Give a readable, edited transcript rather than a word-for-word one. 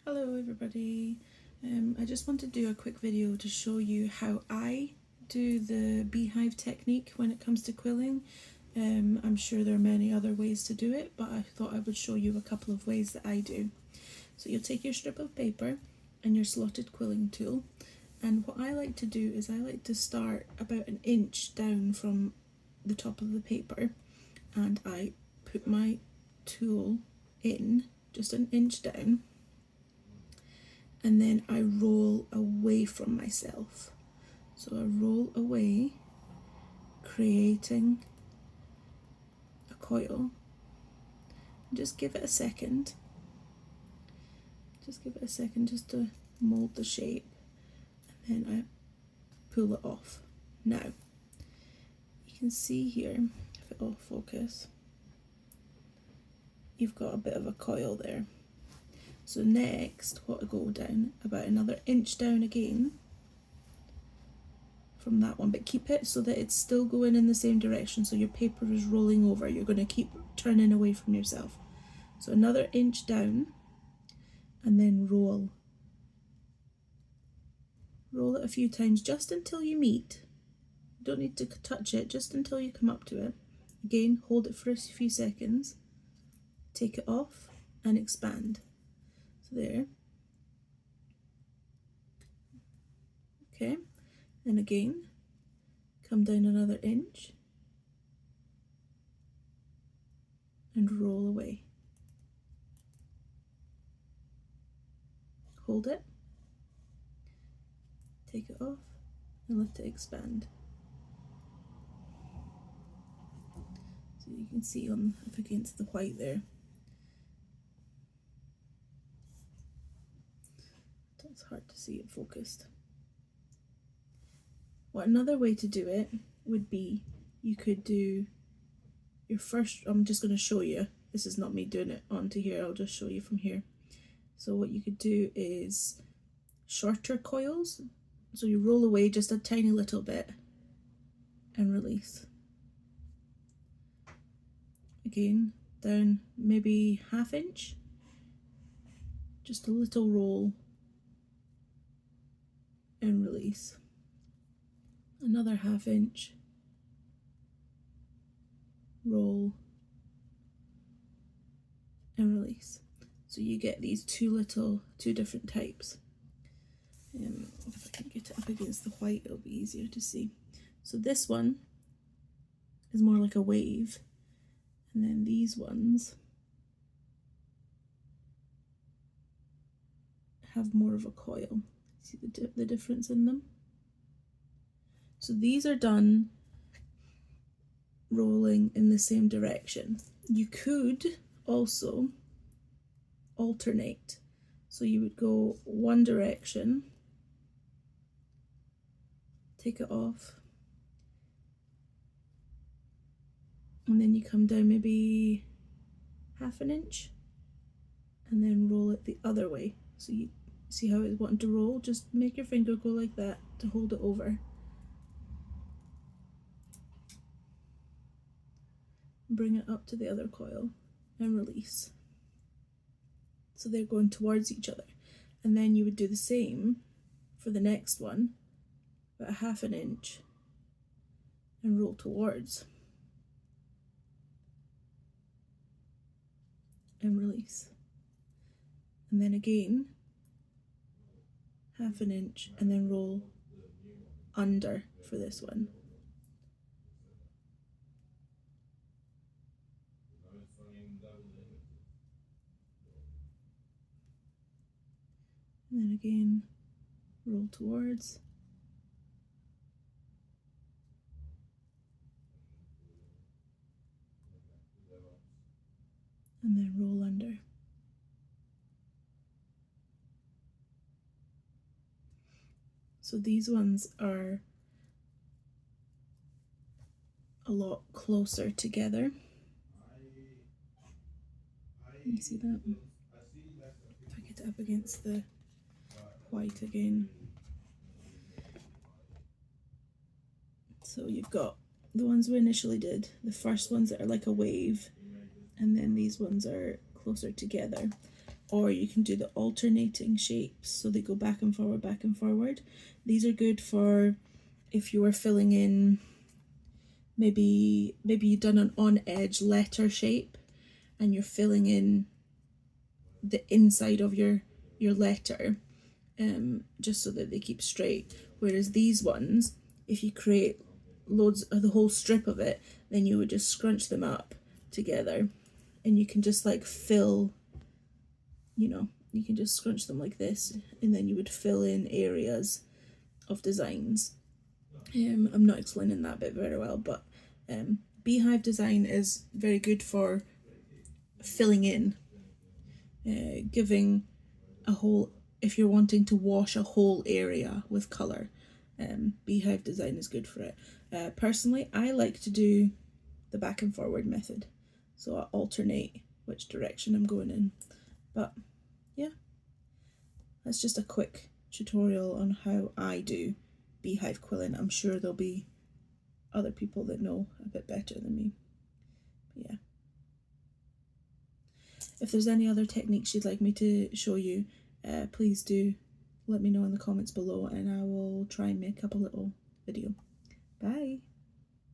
Hello everybody, I just want to do a quick video to show you how I do the beehive technique when it comes to quilling. I'm sure there are many other ways to do it, but I thought I would show you a couple of ways that I do. So you'll take your strip of paper and your slotted quilling tool, and what I like to do is I like to start about an inch down from the top of the paper, and I put my tool in just an inch down, and then I roll away from myself. So I roll away, creating a coil. Just give it a second. Just give it a second just to mold the shape, and then I pull it off. Now, you can see here, if it'll focus, you've got a bit of a coil there. So next, what I go down about another inch down again from that one, but keep it so that it's still going in the same direction, so your paper is rolling over. You're going to keep turning away from yourself. So another inch down, and then roll. Roll it a few times just until you meet. You don't need to touch it, just until you come up to it. Again, hold it for a few seconds, take it off and expand. So there. Okay, and again, come down another inch and roll away. Hold it, take it off, and let it expand. So you can see on up against the white there. It's hard to see it focused. Well, another way to do it would be, you could do your first, I'm just going to show you, this is not me doing it onto here, I'll just show you from here. So what you could do is shorter coils, so you roll away just a tiny little bit and release. Again, down maybe ½ inch, just a little roll and release. Another ½ inch, roll and release. So you get these two different types. If I can get it up against the white, it'll be easier to see. So this one is more like a wave, and then these ones have more of a coil. See the difference in them? So these are done rolling in the same direction. You could also alternate. So you would go one direction, take it off, and then you come down maybe ½ inch, and then roll it the other way. So you see how it's wanting to roll? Just make your finger go like that to hold it over. Bring it up to the other coil and release. So they're going towards each other. And then you would do the same for the next one, about ½ inch, and roll towards and release. And then again, ½ inch, and then roll under for this one. And then again, roll towards, and then roll under. So these ones are a lot closer together. You see that? If I get it up against the white again. So you've got the ones we initially did, the first ones that are like a wave, and then these ones are closer together. or you can do the alternating shapes, so they go back and forward, back and forward. These are good for if you are filling in, maybe you've done an on edge letter shape and you're filling in the inside of your letter, just so that they keep straight. Whereas these ones, if you create loads of the whole strip of it, then you would just scrunch them up together, and you can just like fill, you know, you can just scrunch them like this, and then you would fill in areas of designs. I'm not explaining that bit very well, but beehive design is very good for filling in, giving a whole, if you're wanting to wash a whole area with colour, beehive design is good for it. Personally, I like to do the back and forward method, so I alternate which direction I'm going in. But yeah, that's just a quick tutorial on how I do beehive quilling. I'm sure there'll be other people that know a bit better than me. But yeah, if there's any other techniques you'd like me to show you, please do let me know in the comments below, and I will try and make up a little video. Bye!